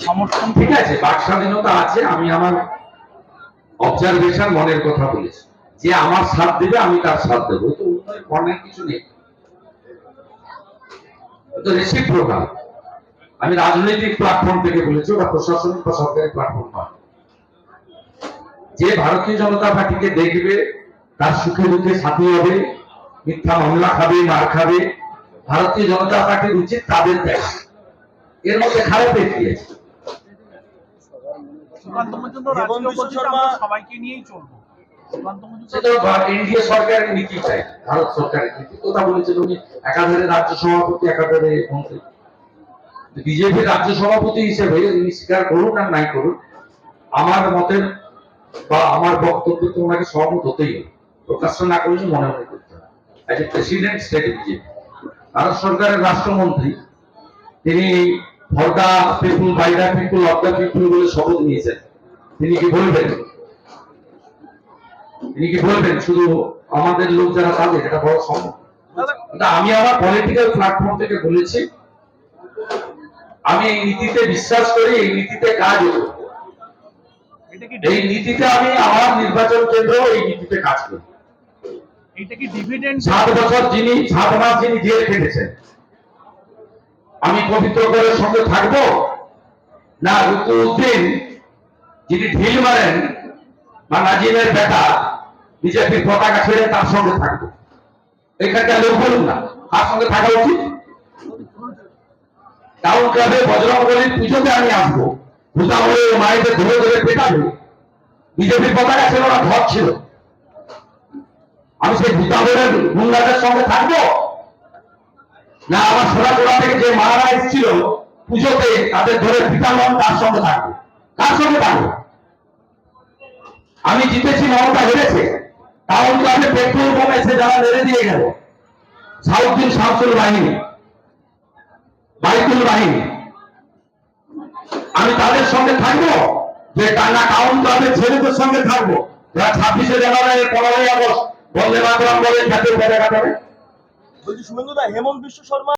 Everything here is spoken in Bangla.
সমর্থন ঠিক আছে, বাক স্বাধীনতা আছে। আমি আমার অবজারভেশন মনের কথা বলেছি, যে আমার সাথ দেবে আমি তার সাথ দেবো। তো অনেক কিছু নেই, তো রেসিপ্রোকাল। আমি রাজনৈতিক প্ল্যাটফর্ম থেকে বলেছি, ওটা প্রশাসনিক বা সরকারি প্ল্যাটফর্ম নয়। যে ভারতীয় জনতা পার্টিকে দেখবে তার সুখে দুঃখে সাথী হবে, মিথ্যা মামলা খাবে, মার খাবে, ভারতীয় জনতা পার্টির উচিত তাদের দেখা। এর মধ্যে খারাপ কি আছে? সবাইকে নিয়েই চলবো। এনডিএ সরকারের নীতি চাই, ভারত সরকারের নীতি কথা বলেছেন উনি। একাধারে রাজ্য সভাপতি, একাধারে মন্ত্রী। বিজেপির রাজ্য সভাপতি হিসেবে উনি স্বীকার করুন আর নাই করুন, আমার মতের বা আমার বক্তব্যে তো ওনাকে সহমত হতেই হবে, প্রকাশ্য না করলে মনে মনে করতে হবে। As a president state BJP, Bharat সরকারের রাষ্ট্রমন্ত্রী, তিনি for the people, by the people, of the people বলে শপথ নিয়েছেন। তিনি কি বলবেন? তিনি কি বলবেন শুধু আমাদের লোক যারা তাদের? এটা বড় সম্ভব। আমি আমার পলিটিক্যাল প্ল্যাটফর্ম থেকে বলেছি, আমি এই নীতিতে বিশ্বাস করি, এই নীতিতে কাজ করব। এই নীতিতে আমি আমার নির্বাচন কেন্দ্র এই নীতিতে কাজ করি। 7 বছর যিনি 7 মাস যিনি জেল খেটেছেন, আমি পবিত্র করে সঙ্গে থাকবো না রুকুউদ্দিন যিনি ঢিল মারেন বা নাজিমের বেটা বিজেপির পতাকা ছেড়ে তার সঙ্গে থাকবো? এখানকার লোক বলুন না তার সঙ্গে থাকা উচিত। টাউন ক্লাবে বজরংবলীর পুজোতে আমি আসবো, ভূতা হয়ে মায়েদের ধরে ধরে পেটাবো, বিজেপির পতাকা ছিল না, ধর ছিল, আমি সেই ভূতা হয়ে গুন্ডাদের সঙ্গে থাকবো না আমার সোনাচোড়া থেকে যে মারা এসেছিল পুজোতে তাদের ধরে পিটানো তার সঙ্গে থাকবো? কার সঙ্গে থাকবো? আমি জিতেছি, মমতা হেরেছে। টাউন ক্লাবে পেট্রোল বোম এসে যারা মেরে দিয়ে গেল, সাউদ্দিন শামসুল বাহিনী, বাইতুল বাহিনী, আমি তাদের সঙ্গে থাকবো যে টানা টাউন ক্লাবের ছেলেদের সঙ্গে থাকবো যারা 26শে জানুয়ারি 15ই আগস্ট বন্দে মাতরম বলে জাতীয় পতাকা ধরে? বলছি শুভেন্দু দা, হেমন্ত বিশ্ব শর্মা